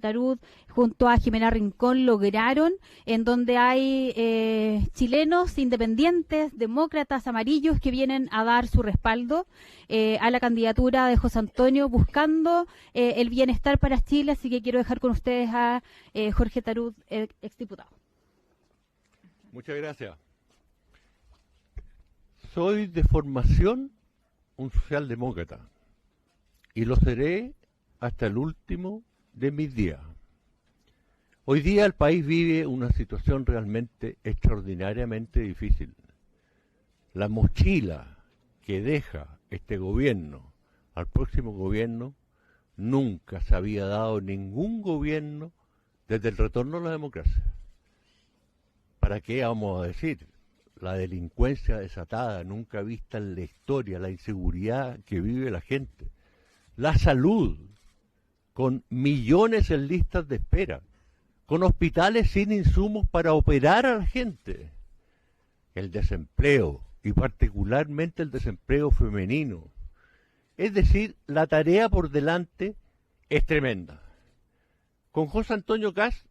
Tarut, junto a Jimena Rincón, lograron, en donde hay chilenos independientes, demócratas, amarillos, que vienen a dar su respaldo a la candidatura de José Antonio, buscando el bienestar para Chile. Así que quiero dejar con ustedes a Jorge Tarut, exdiputado. Muchas gracias. Soy de formación un socialdemócrata y lo seré hasta el último de mis días. Hoy día el país vive una situación realmente extraordinariamente difícil. La mochila que deja este gobierno al próximo gobierno nunca se había dado ningún gobierno desde el retorno a la democracia. ¿Para qué vamos a decir? La delincuencia desatada, nunca vista en la historia, la inseguridad que vive la gente, la salud, con millones en listas de espera, con hospitales sin insumos para operar a la gente, el desempleo, y particularmente el desempleo femenino. Es decir, la tarea por delante es tremenda. Con José Antonio Kast,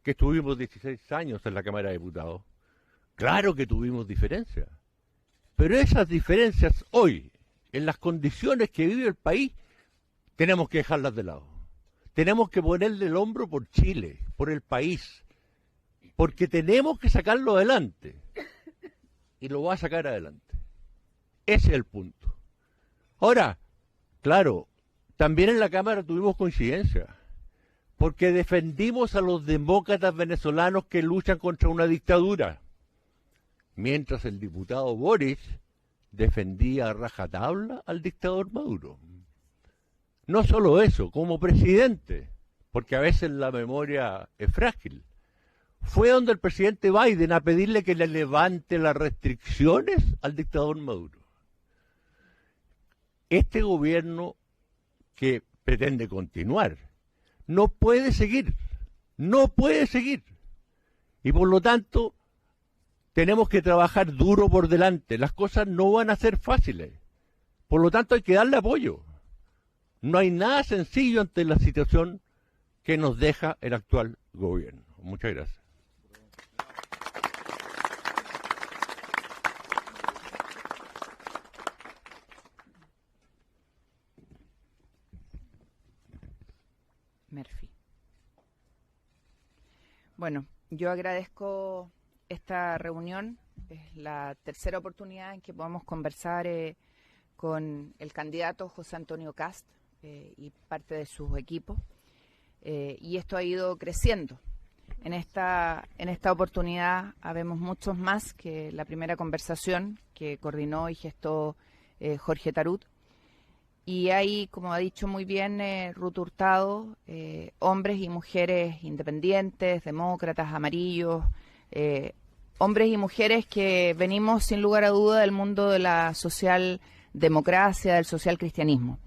que estuvimos 16 años en la Cámara de Diputados, claro que tuvimos diferencias, pero esas diferencias hoy, en las condiciones que vive el país, tenemos que dejarlas de lado. Tenemos que ponerle el hombro por Chile, por el país, porque tenemos que sacarlo adelante, y lo va a sacar adelante. Ese es el punto. Ahora, claro, también en la Cámara tuvimos coincidencia, porque defendimos a los demócratas venezolanos que luchan contra una dictadura, mientras el diputado Boris defendía a rajatabla al dictador Maduro. No solo eso, como presidente, porque a veces la memoria es frágil, fue donde el presidente Biden a pedirle que le levante las restricciones al dictador Maduro. Este gobierno que pretende continuar no puede seguir, y por lo tanto tenemos que trabajar duro por delante. Las cosas no van a ser fáciles, por lo tanto hay que darle apoyo. No hay nada sencillo ante la situación que nos deja el actual gobierno. Muchas gracias. Murphy. Bueno, yo agradezco esta reunión. Es la tercera oportunidad en que podamos conversar con el candidato José Antonio Kast y parte de sus equipos. Y esto ha ido creciendo. En esta oportunidad habemos muchos más que la primera conversación que coordinó y gestó Jorge Tarut. Y hay, como ha dicho muy bien Ruth Hurtado, hombres y mujeres independientes, demócratas, amarillos, hombres y mujeres que venimos sin lugar a duda del mundo de la socialdemocracia, del socialcristianismo.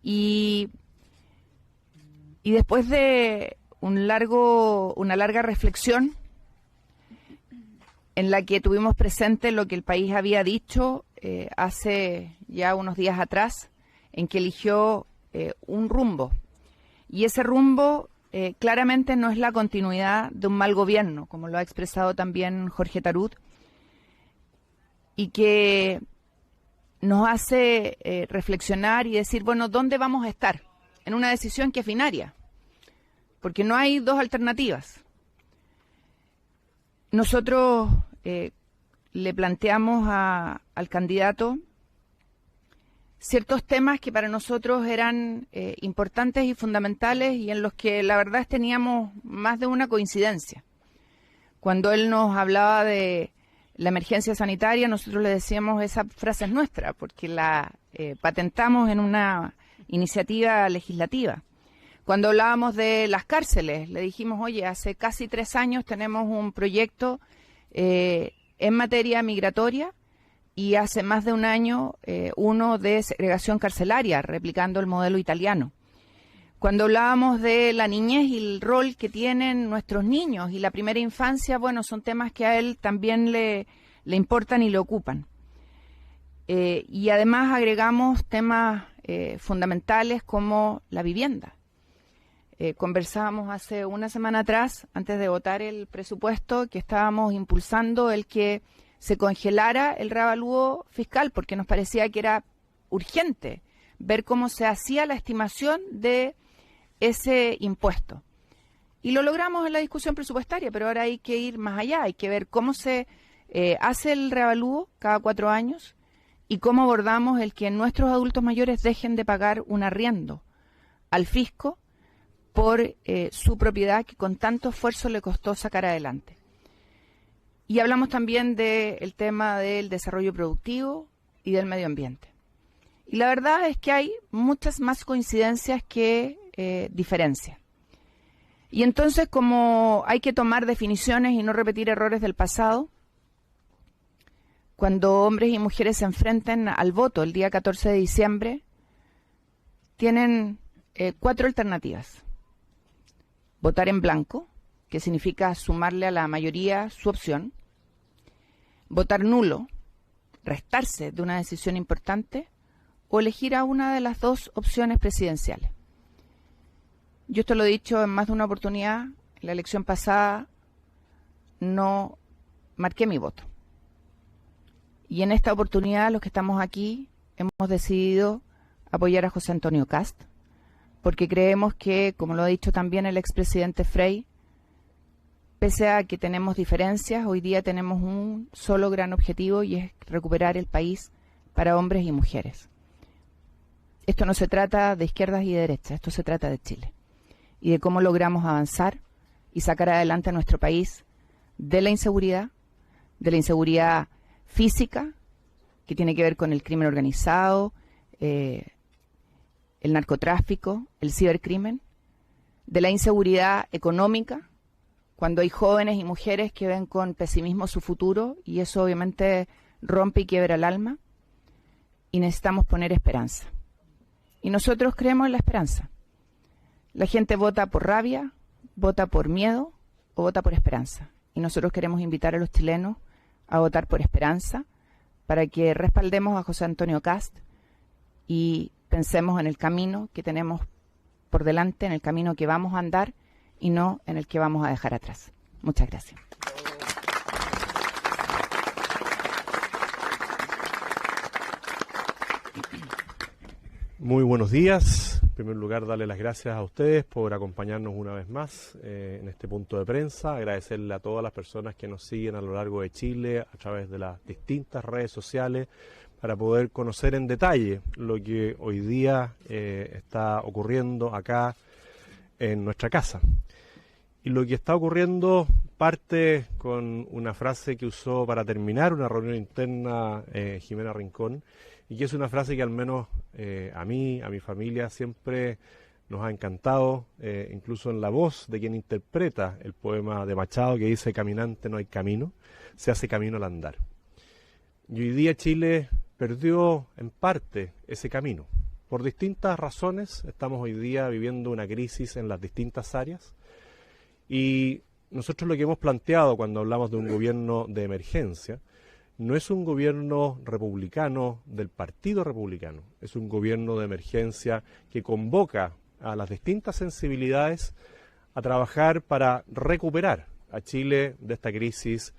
Y después de una larga reflexión en la que tuvimos presente lo que el país había dicho hace ya unos días atrás, en que eligió un rumbo. Y ese rumbo claramente no es la continuidad de un mal gobierno, como lo ha expresado también Jorge Tarut, y que nos hace reflexionar y decir, bueno, ¿dónde vamos a estar? En una decisión que es binaria, porque no hay dos alternativas. Nosotros le planteamos al candidato ciertos temas que para nosotros eran importantes y fundamentales y en los que la verdad teníamos más de una coincidencia. Cuando él nos hablaba de la emergencia sanitaria, nosotros le decíamos esa frase es nuestra, porque la patentamos en una iniciativa legislativa. Cuando hablábamos de las cárceles, le dijimos, oye, hace casi 3 años tenemos un proyecto en materia migratoria y hace más de un año uno de segregación carcelaria, replicando el modelo italiano. Cuando hablábamos de la niñez y el rol que tienen nuestros niños y la primera infancia, bueno, son temas que a él también le importan y le ocupan. Y además agregamos temas fundamentales como la vivienda. conversábamos hace una semana atrás, antes de votar el presupuesto, que estábamos impulsando el que se congelara el reavalúo fiscal, porque nos parecía que era urgente ver cómo se hacía la estimación de ese impuesto. Y lo logramos en la discusión presupuestaria, pero ahora hay que ir más allá, hay que ver cómo se hace el reavalúo cada 4 años y cómo abordamos el que nuestros adultos mayores dejen de pagar un arriendo al fisco por su propiedad que con tanto esfuerzo le costó sacar adelante. Y hablamos también del tema del desarrollo productivo y del medio ambiente. Y la verdad es que hay muchas más coincidencias que diferencias. Y entonces, como hay que tomar definiciones y no repetir errores del pasado, cuando hombres y mujeres se enfrenten al voto el día 14 de diciembre, tienen 4 alternativas. Votar en blanco, que significa sumarle a la mayoría su opción. Votar nulo, restarse de una decisión importante, o elegir a una de las 2 opciones presidenciales. Yo esto lo he dicho en más de una oportunidad. En la elección pasada no marqué mi voto. Y en esta oportunidad, los que estamos aquí, hemos decidido apoyar a José Antonio Kast, porque creemos que, como lo ha dicho también el expresidente Frei, pese a que tenemos diferencias, hoy día tenemos un solo gran objetivo y es recuperar el país para hombres y mujeres. Esto no se trata de izquierdas y de derechas, esto se trata de Chile y de cómo logramos avanzar y sacar adelante a nuestro país de la inseguridad física, que tiene que ver con el crimen organizado, el narcotráfico, el cibercrimen, de la inseguridad económica, cuando hay jóvenes y mujeres que ven con pesimismo su futuro y eso obviamente rompe y quiebra el alma, y necesitamos poner esperanza. Y nosotros creemos en la esperanza. La gente vota por rabia, vota por miedo o vota por esperanza. Y nosotros queremos invitar a los chilenos a votar por esperanza para que respaldemos a José Antonio Kast y pensemos en el camino que tenemos por delante, en el camino que vamos a andar y no en el que vamos a dejar atrás. Muchas gracias. Muy buenos días. En primer lugar, darle las gracias a ustedes por acompañarnos una vez más en este punto de prensa. Agradecerle a todas las personas que nos siguen a lo largo de Chile a través de las distintas redes sociales para poder conocer en detalle lo que hoy día está ocurriendo acá en nuestra casa. Y lo que está ocurriendo parte con una frase que usó para terminar una reunión interna Jimena Rincón, y que es una frase que al menos a mí, a mi familia, siempre nos ha encantado, incluso en la voz de quien interpreta el poema de Machado que dice: caminante no hay camino, se hace camino al andar. Y hoy día Chile perdió en parte ese camino. Por distintas razones estamos hoy día viviendo una crisis en las distintas áreas, y nosotros lo que hemos planteado cuando hablamos de un gobierno de emergencia no es un gobierno republicano del Partido Republicano, es un gobierno de emergencia que convoca a las distintas sensibilidades a trabajar para recuperar a Chile de esta crisis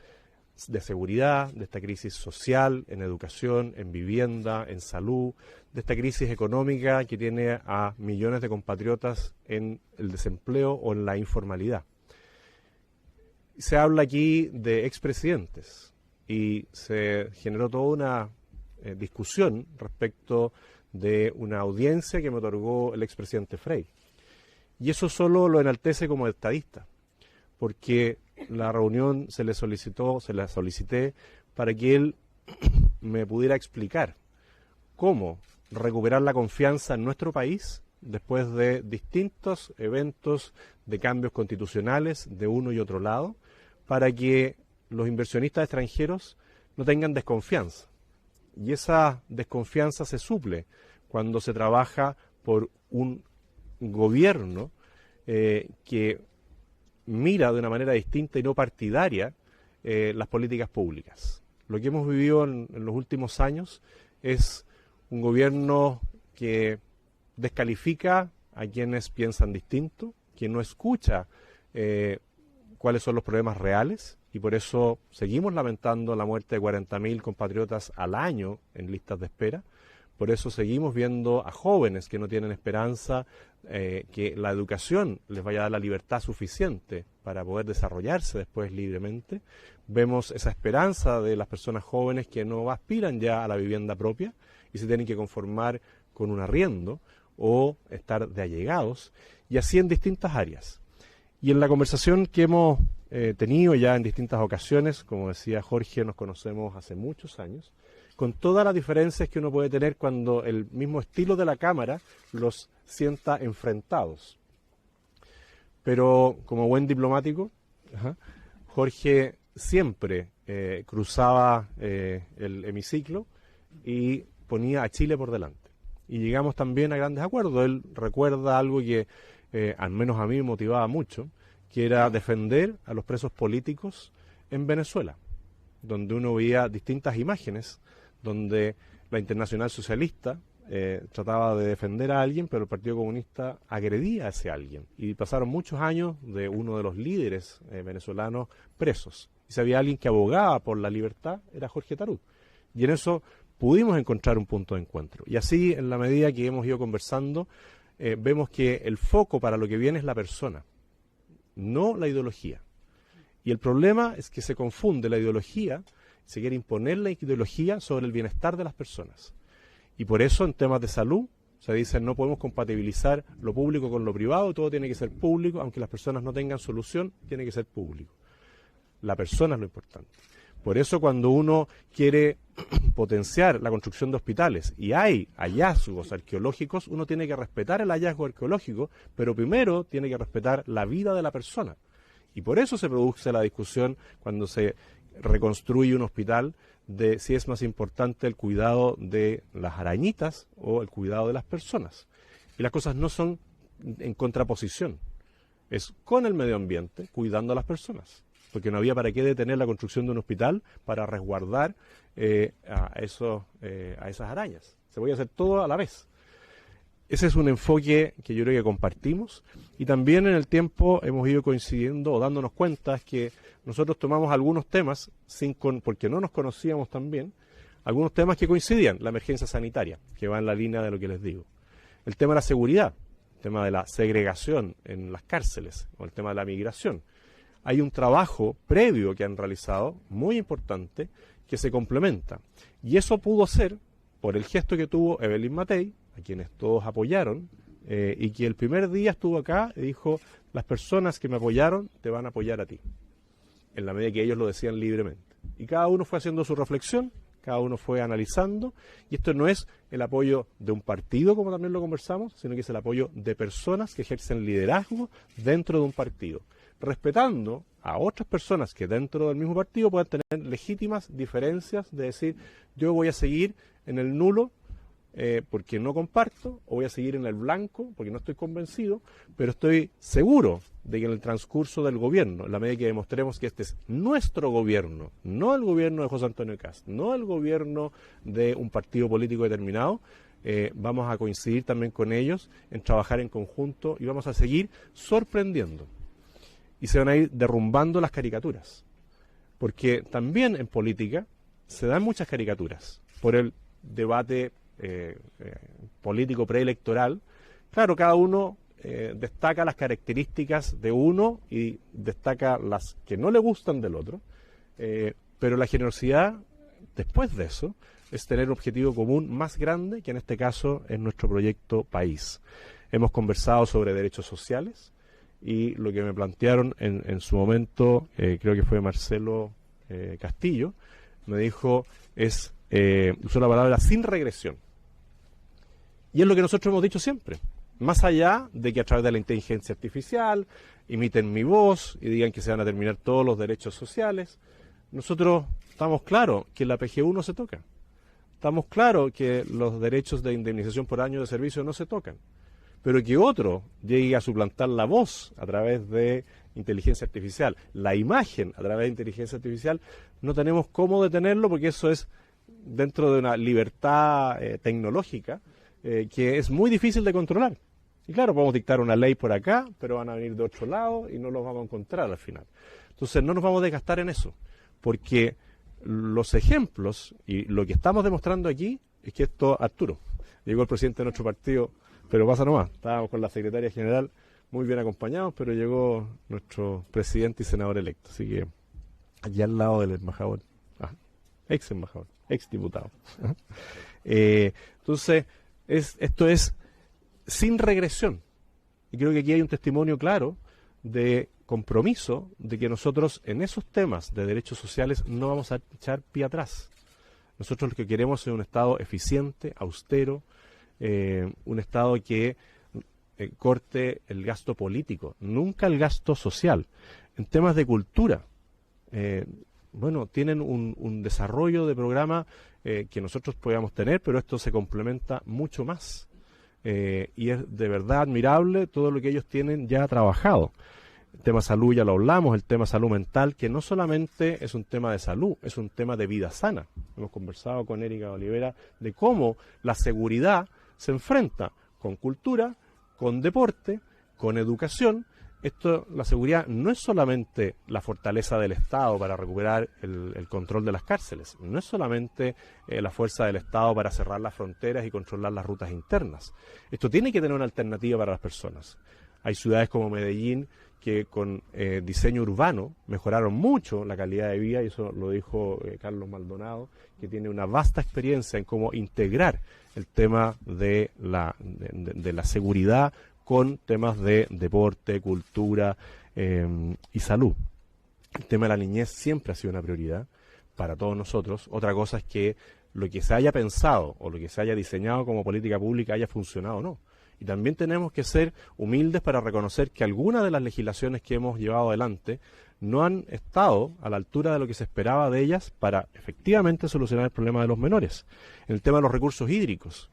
de seguridad, de esta crisis social, en educación, en vivienda, en salud, de esta crisis económica que tiene a millones de compatriotas en el desempleo o en la informalidad. Se habla aquí de expresidentes y se generó toda una discusión respecto de una audiencia que me otorgó el expresidente Frei. Y eso solo lo enaltece como estadista, porque la reunión se la solicité para que él me pudiera explicar cómo recuperar la confianza en nuestro país después de distintos eventos de cambios constitucionales de uno y otro lado, para que los inversionistas extranjeros no tengan desconfianza. Y esa desconfianza se suple cuando se trabaja por un gobierno que mira de una manera distinta y no partidaria las políticas públicas. Lo que hemos vivido en los últimos años es un gobierno que descalifica a quienes piensan distinto, que no escucha cuáles son los problemas reales, y por eso seguimos lamentando la muerte de 40.000 compatriotas al año en listas de espera. Por eso seguimos viendo a jóvenes que no tienen esperanza, que la educación les vaya a dar la libertad suficiente para poder desarrollarse después libremente. Vemos esa esperanza de las personas jóvenes que no aspiran ya a la vivienda propia y se tienen que conformar con un arriendo o estar de allegados, y así en distintas áreas. Y en la conversación que hemos tenido ya en distintas ocasiones, como decía Jorge, nos conocemos hace muchos años, con todas las diferencias que uno puede tener cuando el mismo estilo de la Cámara los sienta enfrentados. Pero como buen diplomático, Jorge siempre cruzaba el hemiciclo y ponía a Chile por delante. Y llegamos también a grandes acuerdos. Él recuerda algo que al menos a mí me motivaba mucho, que era defender a los presos políticos en Venezuela, donde uno veía distintas imágenes, donde la Internacional Socialista trataba de defender a alguien, pero el Partido Comunista agredía a ese alguien. Y pasaron muchos años de uno de los líderes venezolanos presos. Y si había alguien que abogaba por la libertad, era Jorge Tarut. Y en eso pudimos encontrar un punto de encuentro. Y así, en la medida que hemos ido conversando, vemos que el foco para lo que viene es la persona, no la ideología. Y el problema es que se confunde la ideología, se quiere imponer la ideología sobre el bienestar de las personas. Y por eso en temas de salud se dice no podemos compatibilizar lo público con lo privado, todo tiene que ser público, aunque las personas no tengan solución, tiene que ser público. La persona es lo importante. Por eso cuando uno quiere potenciar la construcción de hospitales y hay hallazgos arqueológicos, uno tiene que respetar el hallazgo arqueológico, pero primero tiene que respetar la vida de la persona. Y por eso se produce la discusión cuando se reconstruye un hospital de si es más importante el cuidado de las arañitas o el cuidado de las personas. Y las cosas no son en contraposición, es con el medio ambiente, cuidando a las personas. Porque no había para qué detener la construcción de un hospital para resguardar a esas arañas. Se podía hacer todo a la vez. Ese es un enfoque que yo creo que compartimos, y también en el tiempo hemos ido coincidiendo o dándonos cuenta que nosotros tomamos algunos temas, porque no nos conocíamos tan bien, algunos temas que coincidían. La emergencia sanitaria, que va en la línea de lo que les digo. El tema de la seguridad, el tema de la segregación en las cárceles, o el tema de la migración. Hay un trabajo previo que han realizado, muy importante, que se complementa. Y eso pudo ser por el gesto que tuvo Evelyn Matei, a quienes todos apoyaron, y que el primer día estuvo acá y dijo, las personas que me apoyaron te van a apoyar a ti, en la medida que ellos lo decían libremente. Y cada uno fue haciendo su reflexión, cada uno fue analizando, y esto no es el apoyo de un partido, como también lo conversamos, sino que es el apoyo de personas que ejercen liderazgo dentro de un partido, respetando a otras personas que dentro del mismo partido puedan tener legítimas diferencias de decir, yo voy a seguir en el nulo porque no comparto, o voy a seguir en el blanco porque no estoy convencido, pero estoy seguro de que en el transcurso del gobierno, en la medida que demostremos que este es nuestro gobierno, no el gobierno de José Antonio Kast, no el gobierno de un partido político determinado, vamos a coincidir también con ellos en trabajar en conjunto y vamos a seguir sorprendiendo. Y se van a ir derrumbando las caricaturas. Porque también en política se dan muchas caricaturas. Por el debate político preelectoral, claro, cada uno destaca las características de uno y destaca las que no le gustan del otro. Pero la generosidad, después de eso, es tener un objetivo común más grande, que en este caso es nuestro proyecto país. Hemos conversado sobre derechos sociales. Y lo que me plantearon en su momento, creo que fue Marcelo Castillo, me dijo, usó la palabra sin regresión. Y es lo que nosotros hemos dicho siempre. Más allá de que a través de la inteligencia artificial imiten mi voz y digan que se van a terminar todos los derechos sociales, nosotros estamos claros que la PGU no se toca. Estamos claros que los derechos de indemnización por año de servicio no se tocan. Pero que otro llegue a suplantar la voz a través de inteligencia artificial, la imagen a través de inteligencia artificial, no tenemos cómo detenerlo, porque eso es dentro de una libertad tecnológica que es muy difícil de controlar. Y claro, podemos dictar una ley por acá, pero van a venir de otro lado y no los vamos a encontrar al final. Entonces no nos vamos a desgastar en eso, porque los ejemplos y lo que estamos demostrando aquí es que esto, Arturo, llegó el presidente de nuestro partido, pero pasa nomás, estábamos con la secretaria general muy bien acompañados, pero llegó nuestro presidente y senador electo, así que allí al lado del embajador, ex embajador, ex diputado. Entonces, esto es sin regresión, y creo que aquí hay un testimonio claro de compromiso de que nosotros en esos temas de derechos sociales no vamos a echar pie atrás. Nosotros lo que queremos es un Estado eficiente, austero, un Estado que corte el gasto político, nunca el gasto social. En temas de cultura, tienen un desarrollo de programa que nosotros podamos tener, pero esto se complementa mucho más. Y es de verdad admirable todo lo que ellos tienen ya trabajado. El tema salud ya lo hablamos, el tema salud mental, que no solamente es un tema de salud, es un tema de vida sana. Hemos conversado con Erika Olivera de cómo la seguridad se enfrenta con cultura, con deporte, con educación. La seguridad no es solamente la fortaleza del Estado para recuperar el control de las cárceles, no es solamente la fuerza del Estado para cerrar las fronteras y controlar las rutas internas. Esto tiene que tener una alternativa para las personas. Hay ciudades como Medellín que con diseño urbano mejoraron mucho la calidad de vida, y eso lo dijo Carlos Maldonado, que tiene una vasta experiencia en cómo integrar el tema de la seguridad con temas de deporte, cultura y salud. El tema de la niñez siempre ha sido una prioridad para todos nosotros. Otra cosa es que lo que se haya pensado o lo que se haya diseñado como política pública haya funcionado o no. Y también tenemos que ser humildes para reconocer que algunas de las legislaciones que hemos llevado adelante no han estado a la altura de lo que se esperaba de ellas para efectivamente solucionar el problema de los menores. En el tema de los recursos hídricos,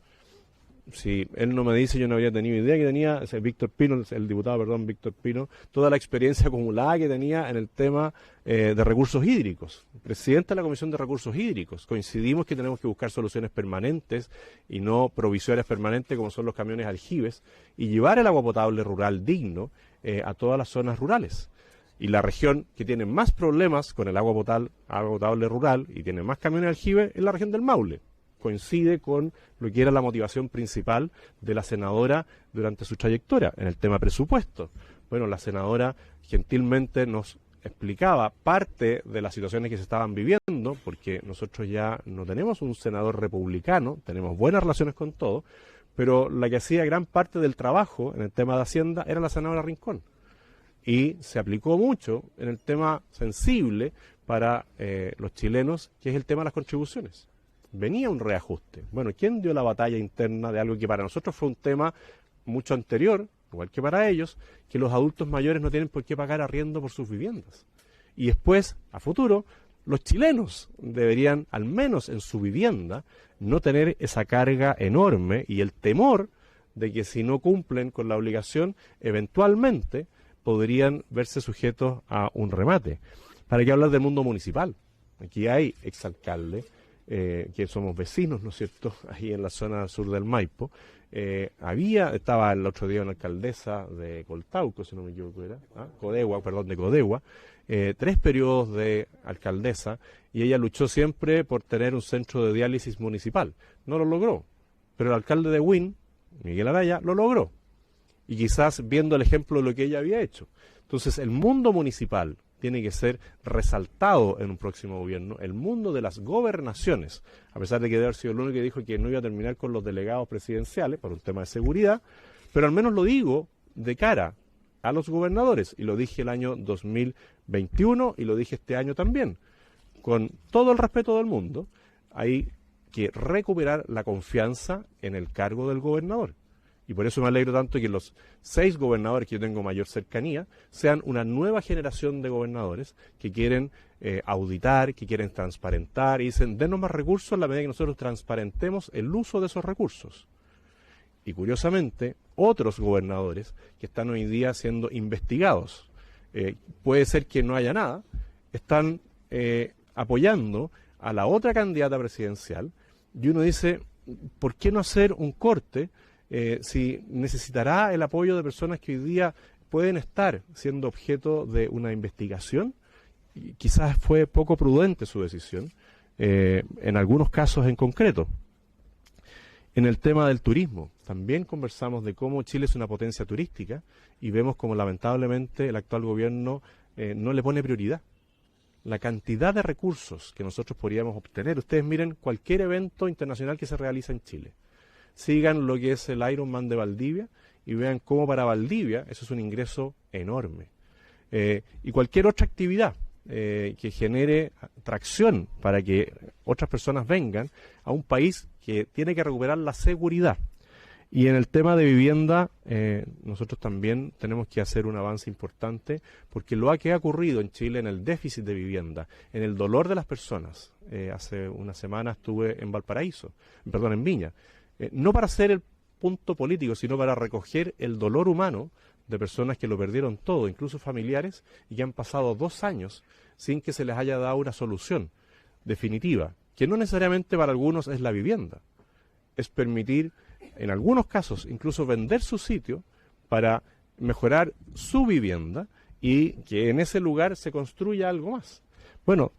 si él no me dice, yo no habría tenido idea que tenía Víctor Pino, el diputado, Víctor Pino, toda la experiencia acumulada que tenía en el tema de recursos hídricos. Presidente de la Comisión de Recursos Hídricos. Coincidimos que tenemos que buscar soluciones permanentes y no provisorias permanentes como son los camiones aljibes, y llevar el agua potable rural digno a todas las zonas rurales. Y la región que tiene más problemas con el agua potable rural y tiene más camiones aljibes es la región del Maule. Coincide con lo que era la motivación principal de la senadora durante su trayectoria en el tema presupuesto. Bueno, la senadora gentilmente nos explicaba parte de las situaciones que se estaban viviendo, porque nosotros ya no tenemos un senador republicano, tenemos buenas relaciones con todo, pero la que hacía gran parte del trabajo en el tema de Hacienda era la senadora Rincón. Y se aplicó mucho en el tema sensible para los chilenos, que es el tema de las contribuciones. Venía un reajuste. Bueno, ¿quién dio la batalla interna de algo que para nosotros fue un tema mucho anterior, igual que para ellos, que los adultos mayores no tienen por qué pagar arriendo por sus viviendas? Y después, a futuro, los chilenos deberían, al menos en su vivienda, no tener esa carga enorme y el temor de que si no cumplen con la obligación, eventualmente podrían verse sujetos a un remate. ¿Para qué hablar del mundo municipal? Aquí hay exalcaldes, que somos vecinos, ¿no es cierto?, ahí en la zona sur del Maipo. Estaba el otro día una alcaldesa de Coltauco, si no me equivoco, de Codegua, 3 periodos de alcaldesa, y ella luchó siempre por tener un centro de diálisis municipal. No lo logró, pero el alcalde de Huin, Miguel Araya, lo logró. Y quizás viendo el ejemplo de lo que ella había hecho. Entonces, el mundo municipal tiene que ser resaltado en un próximo gobierno, el mundo de las gobernaciones, a pesar de que debe haber sido el único que dijo que no iba a terminar con los delegados presidenciales por un tema de seguridad, pero al menos lo digo de cara a los gobernadores, y lo dije el año 2021 y lo dije este año también, con todo el respeto del mundo, hay que recuperar la confianza en el cargo del gobernador. Y por eso me alegro tanto que los 6 gobernadores que yo tengo mayor cercanía sean una nueva generación de gobernadores que quieren auditar, que quieren transparentar y dicen, denos más recursos en la medida que nosotros transparentemos el uso de esos recursos. Y curiosamente, otros gobernadores que están hoy día siendo investigados, puede ser que no haya nada, están apoyando a la otra candidata presidencial, y uno dice, ¿por qué no hacer un corte si necesitará el apoyo de personas que hoy día pueden estar siendo objeto de una investigación. Y quizás fue poco prudente su decisión, en algunos casos en concreto. En el tema del turismo, también conversamos de cómo Chile es una potencia turística y vemos como lamentablemente el actual gobierno no le pone prioridad. La cantidad de recursos que nosotros podríamos obtener, ustedes miren cualquier evento internacional que se realiza en Chile, sigan lo que es el Ironman de Valdivia y vean cómo para Valdivia eso es un ingreso enorme. Y cualquier otra actividad que genere tracción para que otras personas vengan a un país que tiene que recuperar la seguridad. Y en el tema de vivienda, nosotros también tenemos que hacer un avance importante, porque lo que ha ocurrido en Chile en el déficit de vivienda, en el dolor de las personas. Hace una semana estuve en Valparaíso, perdón, en Viña, no para hacer el punto político, sino para recoger el dolor humano de personas que lo perdieron todo, incluso familiares, y que han pasado 2 años sin que se les haya dado una solución definitiva, que no necesariamente para algunos es la vivienda, es permitir, en algunos casos, incluso vender su sitio para mejorar su vivienda y que en ese lugar se construya algo más. Bueno,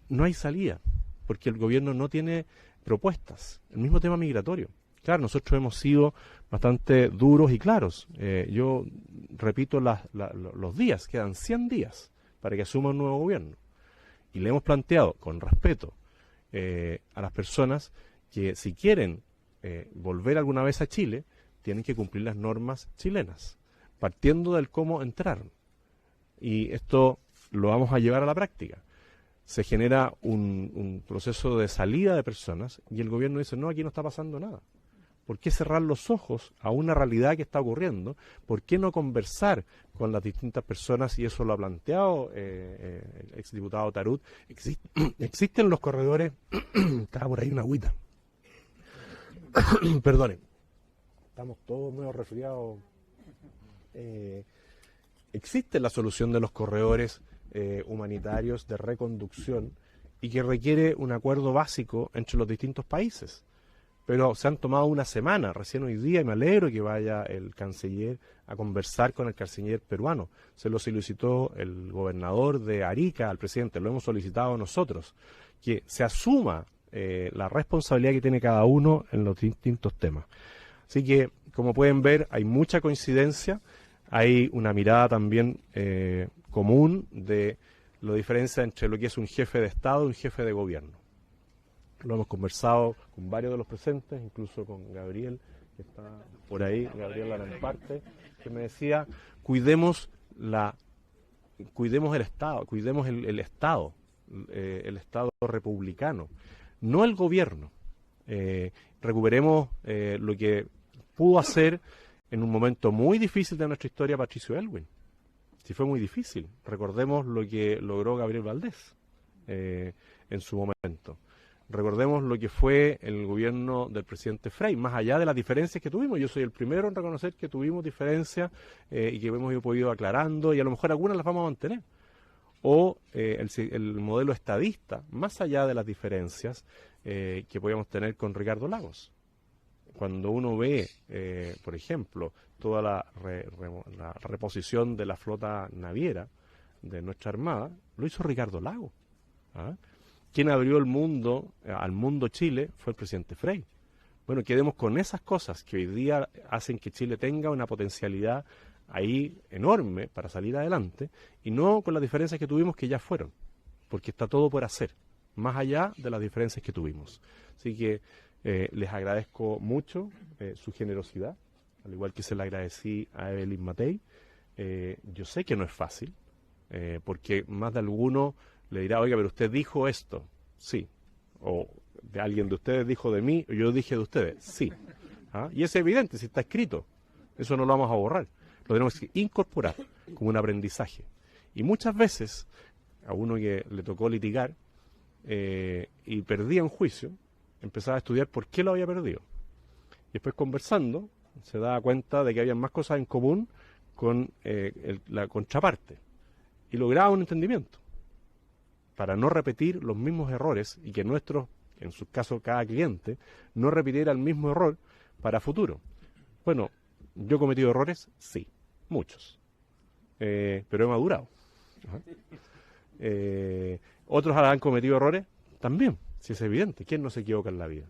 no hay salida, porque el gobierno no tiene propuestas. El mismo tema migratorio. Claro, nosotros hemos sido bastante duros y claros. Yo repito los días, quedan 100 días para que asuma un nuevo gobierno. Y le hemos planteado, con respeto, a las personas que si quieren volver alguna vez a Chile, tienen que cumplir las normas chilenas, partiendo del cómo entraron. Y esto lo vamos a llevar a la práctica. Se genera un proceso de salida de personas y el gobierno dice, no, aquí no está pasando nada. ¿Por qué cerrar los ojos a una realidad que está ocurriendo? ¿Por qué no conversar con las distintas personas? Y eso lo ha planteado el exdiputado Tarut. Existen los corredores... Estaba por ahí una agüita. Perdonen. Estamos todos medio resfriados. Existe la solución de los corredores humanitarios de reconducción y que requiere un acuerdo básico entre los distintos países. Pero se han tomado una semana, recién hoy día, y me alegro que vaya el canciller a conversar con el canciller peruano. Se lo solicitó el gobernador de Arica al presidente, lo hemos solicitado nosotros, que se asuma la responsabilidad que tiene cada uno en los distintos temas. Así que, como pueden ver, hay mucha coincidencia, hay una mirada también común de la diferencia entre lo que es un jefe de Estado y un jefe de gobierno. Lo hemos conversado con varios de los presentes, incluso con Gabriel, que está por ahí, Gabriel Lamparte, que me decía, cuidemos el Estado, cuidemos el Estado republicano, no el gobierno. Recuperemos lo que pudo hacer en un momento muy difícil de nuestra historia Patricio Aylwin. Sí, fue muy difícil. Recordemos lo que logró Gabriel Valdés en su momento. Recordemos lo que fue el gobierno del presidente Frei, más allá de las diferencias que tuvimos. Yo soy el primero en reconocer que tuvimos diferencias y que hemos ido ir aclarando y a lo mejor algunas las vamos a mantener. O el modelo estadista, más allá de las diferencias que podíamos tener con Ricardo Lagos. Cuando uno ve, por ejemplo, toda la reposición de la flota naviera de nuestra Armada, lo hizo Ricardo Lagos. ¿Ah? Quien abrió el mundo, al mundo Chile, fue el presidente Frei. Bueno, quedemos con esas cosas que hoy día hacen que Chile tenga una potencialidad ahí enorme para salir adelante, y no con las diferencias que tuvimos que ya fueron, porque está todo por hacer, más allá de las diferencias que tuvimos. Así que les agradezco mucho su generosidad, al igual que se le agradecí a Evelyn Matei. Yo sé que no es fácil, porque más de alguno le dirá, oiga, pero usted dijo esto, sí, o de alguien de ustedes dijo de mí, o yo dije de ustedes, sí. ¿Ah? Y es evidente, si está escrito, eso no lo vamos a borrar, lo tenemos que incorporar como un aprendizaje. Y muchas veces, a uno que le tocó litigar y perdía un juicio, empezaba a estudiar por qué lo había perdido. Y después conversando, se daba cuenta de que había más cosas en común con la contraparte, y lograba un entendimiento para no repetir los mismos errores y que en su caso cada cliente, no repitiera el mismo error para futuro. Bueno, ¿yo he cometido errores? Sí, muchos. Pero he madurado. Ajá. ¿Otros han cometido errores? También, si es evidente. ¿Quién no se equivoca en la vida?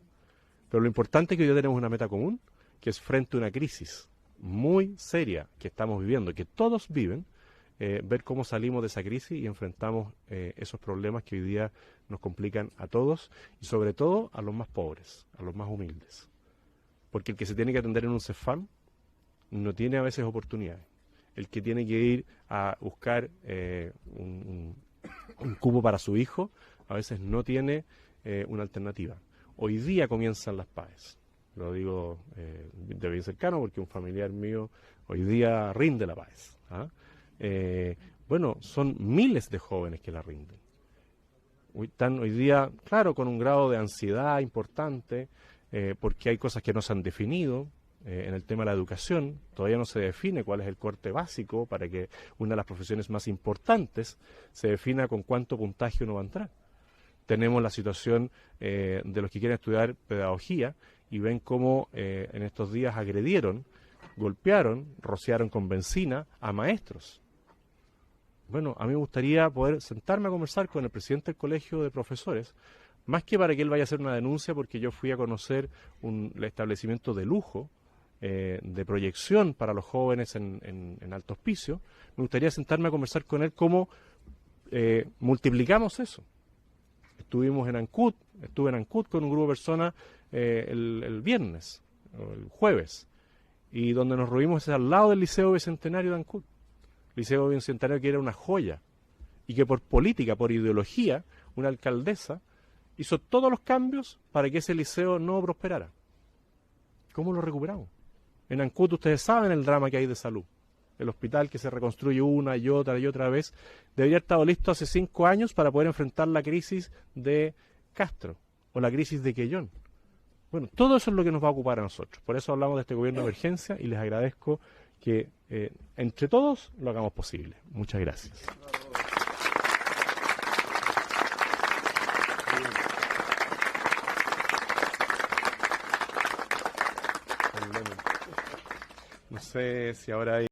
Pero lo importante es que hoy día tenemos una meta común, que es frente a una crisis muy seria que estamos viviendo, que todos viven, ver cómo salimos de esa crisis y enfrentamos esos problemas que hoy día nos complican a todos y sobre todo a los más pobres, a los más humildes. Porque el que se tiene que atender en un CEFAM no tiene a veces oportunidades. El que tiene que ir a buscar un cupo para su hijo a veces no tiene una alternativa. Hoy día comienzan las PAES. Lo digo de bien cercano porque un familiar mío hoy día rinde la PAES. ¿Ah? Bueno, son miles de jóvenes que la rinden. Están hoy día, claro, con un grado de ansiedad importante, porque hay cosas que no se han definido. En el tema de la educación, todavía no se define cuál es el corte básico para que una de las profesiones más importantes se defina con cuánto puntaje uno va a entrar. Tenemos la situación de los que quieren estudiar pedagogía y ven cómo en estos días agredieron, golpearon, rociaron con benzina a maestros. Bueno, a mí me gustaría poder sentarme a conversar con el presidente del colegio de profesores, más que para que él vaya a hacer una denuncia, porque yo fui a conocer un establecimiento de lujo, de proyección para los jóvenes en Alto Hospicio. Me gustaría sentarme a conversar con él cómo multiplicamos eso. Estuve en Ancud con un grupo de personas el viernes, o el jueves, y donde nos reunimos es al lado del Liceo Bicentenario de Ancud. Liceo Bicentenario que era una joya, y que por política, por ideología, una alcaldesa hizo todos los cambios para que ese liceo no prosperara. ¿Cómo lo recuperamos? En Ancud ustedes saben el drama que hay de salud. El hospital que se reconstruye una y otra vez debería haber estado listo hace 5 años para poder enfrentar la crisis de Castro o la crisis de Quellón. Bueno, todo eso es lo que nos va a ocupar a nosotros. Por eso hablamos de este gobierno de emergencia y les agradezco que entre todos lo hagamos posible. Muchas gracias. No sé si ahora hay